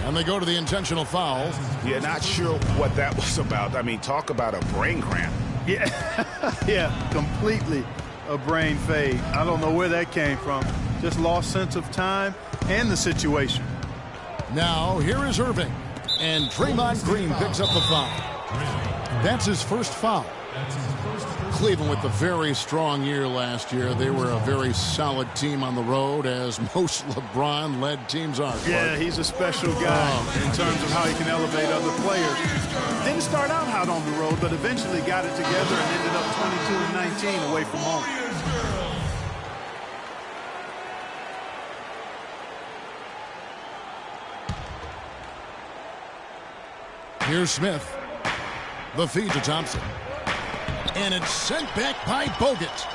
And they go to the intentional foul. Yeah, not sure what that was about. I mean, talk about a brain cramp. Yeah, yeah, completely a brain fade. I don't know where that came from. Just lost sense of time and the situation. Now, here is Irving. And Draymond Green picks up the foul. That's his first foul. Cleveland with a very strong year last year. They were a very solid team on the road, as most LeBron-led teams are. Yeah, he's a special guy in terms of how he can elevate other players. Didn't start out hot on the road, but eventually got it together and ended up 22-19 away from home. Here's Smith. The feed to Thompson. And it's sent back by Bogut.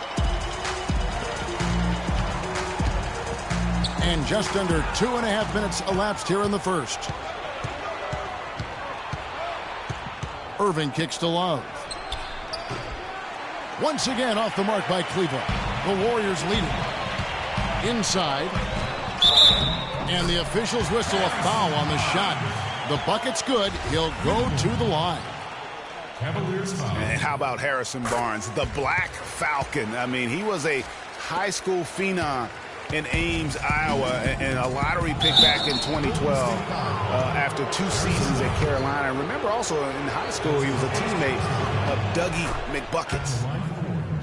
And just under 2.5 minutes elapsed here in the first. Irving kicks to Love. Once again off the mark by Cleveland. The Warriors leading. Inside. And the officials whistle a foul on the shot. The bucket's good. He'll go to the line. And how about Harrison Barnes, the Black Falcon? I mean, he was a high school phenom in Ames, Iowa, and a lottery pick back in 2012 after 2 seasons at Carolina. Remember also in high school he was a teammate of Dougie McBuckets.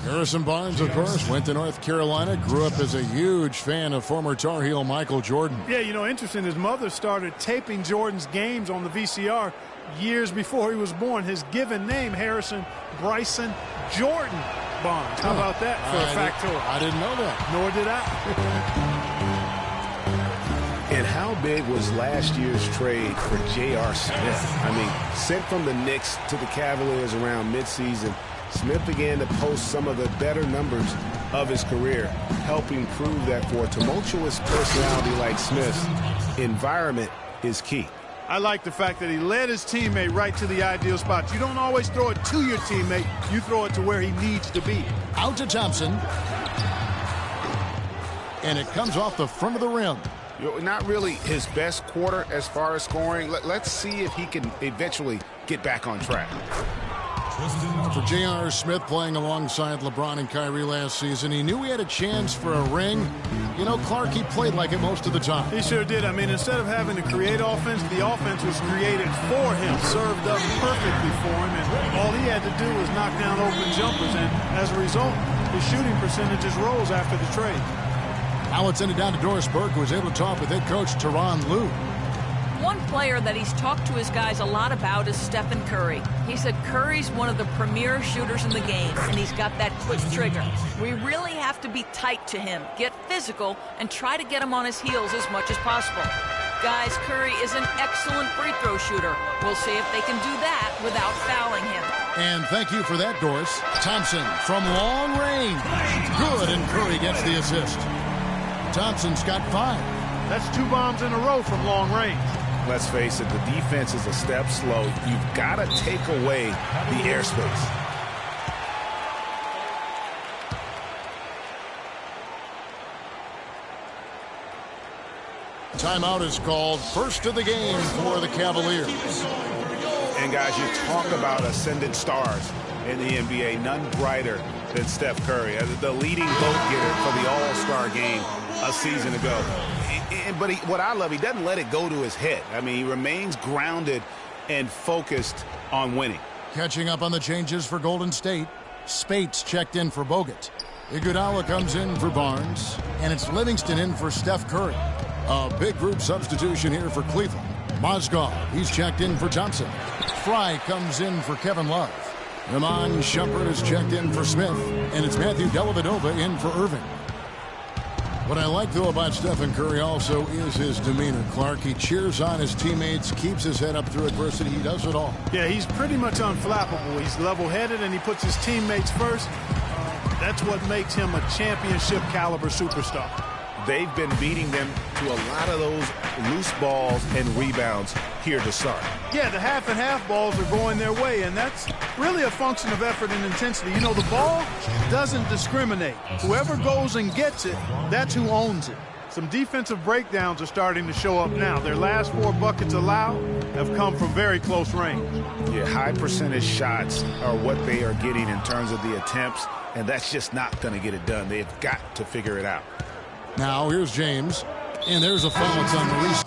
Harrison Barnes, of course, went to North Carolina, grew up as a huge fan of former Tar Heel Michael Jordan. Yeah, you know, interesting, his mother started taping Jordan's games on the VCR years before he was born. His given name, Harrison Bryson Jordan Barnes. How about that for a factoid? I didn't know that. Nor did I. And how big was last year's trade for J.R. Smith? I mean, sent from the Knicks to the Cavaliers around midseason, Smith began to post some of the better numbers of his career, helping prove that for a tumultuous personality like Smith's, environment is key. I like the fact that he led his teammate right to the ideal spot. You don't always throw it to your teammate. You throw it to where he needs to be. Out to Thompson. And it comes off the front of the rim. Not really his best quarter as far as scoring. Let's see if he can eventually get back on track. For J.R. Smith playing alongside LeBron and Kyrie last season, he knew he had a chance for a ring. You know, Clark, he played like it most of the time. He sure did. I mean, instead of having to create offense, the offense was created for him, served up perfectly for him, and all he had to do was knock down open jumpers, and as a result, his shooting percentages rose after the trade. Now it's sent it down to Doris Burke, who was able to talk with head coach Tyronn Lue. One player that he's talked to his guys a lot about is Stephen Curry. He said Curry's one of the premier shooters in the game, and he's got that quick trigger. We really have to be tight to him, get physical, and try to get him on his heels as much as possible. Guys, Curry is an excellent free throw shooter. We'll see if they can do that without fouling him. And thank you for that, Doris. Thompson from long range. Good, and Curry gets the assist. Thompson's got 5. That's 2 bombs in a row from long range. Let's face it, the defense is a step slow. You've got to take away the airspace. Timeout is called, first of the game for the Cavaliers. And guys, you talk about ascendant stars in the NBA, none brighter than Steph Curry, the leading vote getter for the All-Star game a season ago. But what I love, he doesn't let it go to his head. I mean, he remains grounded and focused on winning. Catching up on the changes for Golden State, Spates checked in for Bogut. Iguodala comes in for Barnes, and it's Livingston in for Steph Curry. A big group substitution here for Cleveland. Mozgov, he's checked in for Thompson. Fry comes in for Kevin Love. Ramon Shumpert is checked in for Smith, and it's Matthew Dellavedova in for Irving. What I like, though, about Stephen Curry also is his demeanor, Clark. He cheers on his teammates, keeps his head up through adversity. He does it all. Yeah, he's pretty much unflappable. He's level-headed, and he puts his teammates first. That's what makes him a championship-caliber superstar. They've been beating them to a lot of those loose balls and rebounds here to start. Yeah, the half-and-half balls are going their way, and that's really a function of effort and intensity. You know, the ball doesn't discriminate. Whoever goes and gets it, that's who owns it. Some defensive breakdowns are starting to show up now. Their last 4 buckets allowed have come from very close range. Yeah, high percentage shots are what they are getting in terms of the attempts, and that's just not going to get it done. They've got to figure it out. Now here's James, and there's a foul. It's on Maurice.